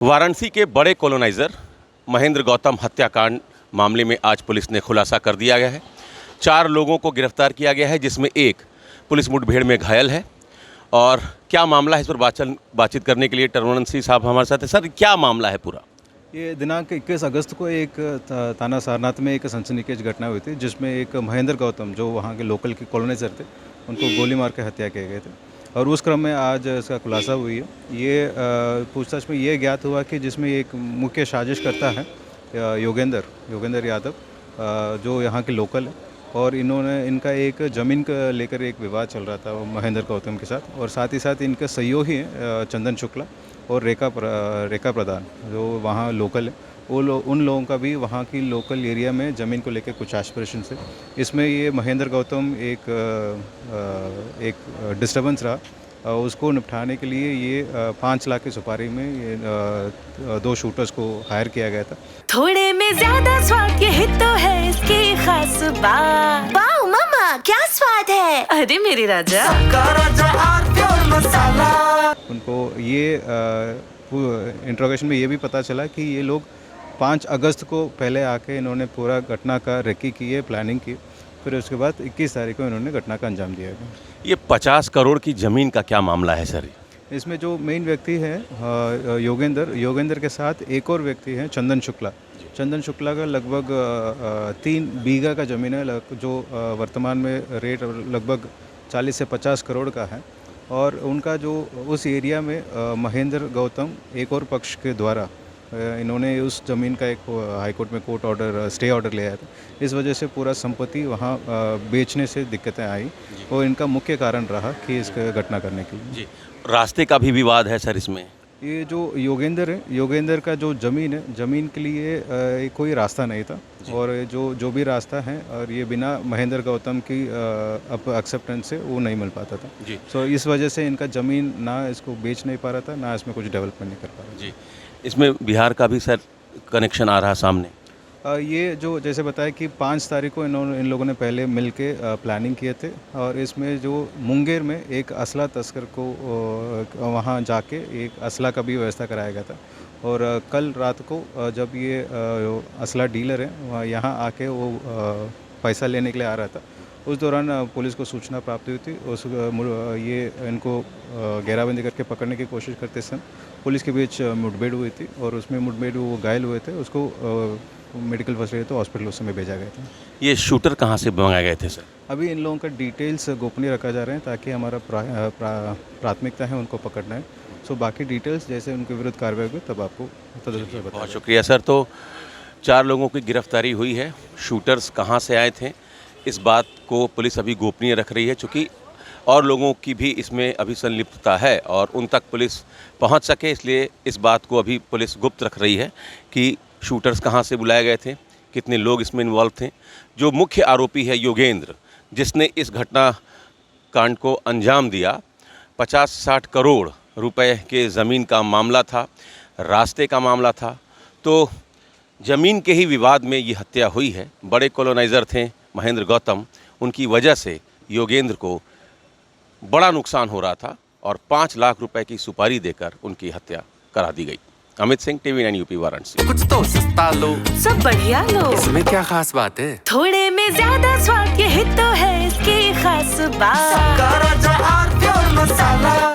वाराणसी के बड़े कॉलोनाइजर महेंद्र गौतम हत्याकांड मामले में आज पुलिस ने खुलासा कर दिया गया है। 4 लोगों को गिरफ्तार किया गया है, जिसमें एक पुलिस मुठभेड़ में घायल है। और क्या मामला है, इस पर बातचीत करने के लिए टर्मनसी साहब हमारे साथ है। सर, क्या मामला है पूरा? ये दिनांक 21 अगस्त को एक थाना सारनाथ में एक सनसनीखेज घटना हुई थी, जिसमें एक महेंद्र गौतम जो वहाँ के लोकल के कॉलोनाइजर थे, उनको गोली मार के हत्या किए गए थे। और उस क्रम में आज इसका खुलासा हुई है। ये पूछताछ में ये ज्ञात हुआ कि जिसमें एक मुख्य साजिश करता है योगेंद्र यादव, जो यहाँ के लोकल है। और इनका एक ज़मीन का लेकर एक विवाद चल रहा था वो महेंद्र गौतम के साथ, और साथ ही साथ इनके सहयोगी हैं चंदन शुक्ला और रेखा प्रधान, जो वहाँ लोकल है। उन लोगों का भी वहाँ की लोकल एरिया में ज़मीन को लेकर कुछ एस्पिरेशन है। इसमें ये महेंद्र गौतम एक डिस्टर्बेंस रहा। उसको निपटाने के लिए ये 5 लाख की सुपारी में ये 2 शूटर्स को हायर किया गया था। थोड़े में ज्यादा स्वाद ये तो है इसकी खास बात। वाओ मामा, क्या स्वाद है। अरे मेरे राजा, उनको ये इंट्रोगेशन में ये भी पता चला कि ये लोग 5 अगस्त को पहले आके इन्होंने पूरा घटना का रेकी की है, प्लानिंग की। फिर उसके बाद 21 तारीख को इन्होंने घटना का अंजाम दिया है। ये 50 करोड़ की ज़मीन का क्या मामला है सर? इसमें जो मेन व्यक्ति है योगेंद्र के साथ एक और व्यक्ति है चंदन शुक्ला का लगभग 3 बीघा का ज़मीन है, जो वर्तमान में रेट लगभग 40 से 50 करोड़ का है। और उनका जो उस एरिया में महेंद्र गौतम एक और पक्ष के द्वारा इन्होंने उस ज़मीन का एक हाईकोर्ट में स्टे ऑर्डर ले आया था। इस वजह से पूरा संपत्ति वहाँ बेचने से दिक्कतें आई, और इनका मुख्य कारण रहा कि इस घटना करने के लिए। जी, रास्ते का भी विवाद है सर इसमें? ये जो योगेंद्र का जो ज़मीन है, ज़मीन के लिए कोई रास्ता नहीं था। और जो भी रास्ता है, और ये बिना महेंद्र गौतम की एक्सेप्टेंस से वो नहीं मिल पाता था। जी। सो इस वजह से इनका ज़मीन ना इसको बेच नहीं पा रहा था, ना इसमें कुछ डेवलपमेंट नहीं कर पा रहा था। जी, इसमें बिहार का भी सर कनेक्शन आ रहा सामने? ये जो जैसे बताया कि 5 तारीख को इन लोगों ने पहले मिल के प्लानिंग किए थे। और इसमें जो मुंगेर में एक असला तस्कर को वहाँ जाके एक असला का भी व्यवस्था कराया गया था। और कल रात को जब ये असला डीलर है वहाँ यहाँ आके वो पैसा लेने के लिए आ रहा था, उस दौरान पुलिस को सूचना प्राप्त हुई थी। ये इनको घेराबंदी करके पकड़ने की कोशिश करते समय पुलिस के बीच मुठभेड़ हुई थी, और उसमें मुठभेड़ वो घायल हुए थे। उसको मेडिकल फैसिलिटी तो हॉस्पिटल उस समय भेजा गया था। ये शूटर कहाँ से मंगाए गए थे सर? अभी इन लोगों का डिटेल्स गोपनीय रखा जा रहे हैं, ताकि हमारा प्राथमिकता है उनको पकड़ना है। सो बाकी डिटेल्स जैसे उनके विरुद्ध कार्रवाई हुई तब आपको बताया। बहुत शुक्रिया सर। तो 4 लोगों की गिरफ्तारी हुई है। शूटर्स कहाँ से आए थे, इस बात को पुलिस अभी गोपनीय रख रही है, चूँकि और लोगों की भी इसमें अभी संलिप्तता है और उन तक पुलिस पहुंच सके, इसलिए इस बात को अभी पुलिस गुप्त रख रही है कि शूटर्स कहां से बुलाए गए थे, कितने लोग इसमें इन्वॉल्व थे। जो मुख्य आरोपी है योगेंद्र, जिसने इस घटना कांड को अंजाम दिया, 50-60 करोड़ रुपए के ज़मीन का मामला था, रास्ते का मामला था। तो ज़मीन के ही विवाद में ये हत्या हुई है। बड़े कॉलोनाइज़र थे महेंद्र गौतम, उनकी वजह से योगेंद्र को बड़ा नुकसान हो रहा था, और 5 लाख रुपए की सुपारी देकर उनकी हत्या करा दी गई। Amit Singh, TV 9 UP Varanasi. कुछ तो सस्ता लो, सब बढ़िया लो, इसमें क्या खास बात है। थोड़े में ज्यादा स्वाद ये तो है इसकी खास बात।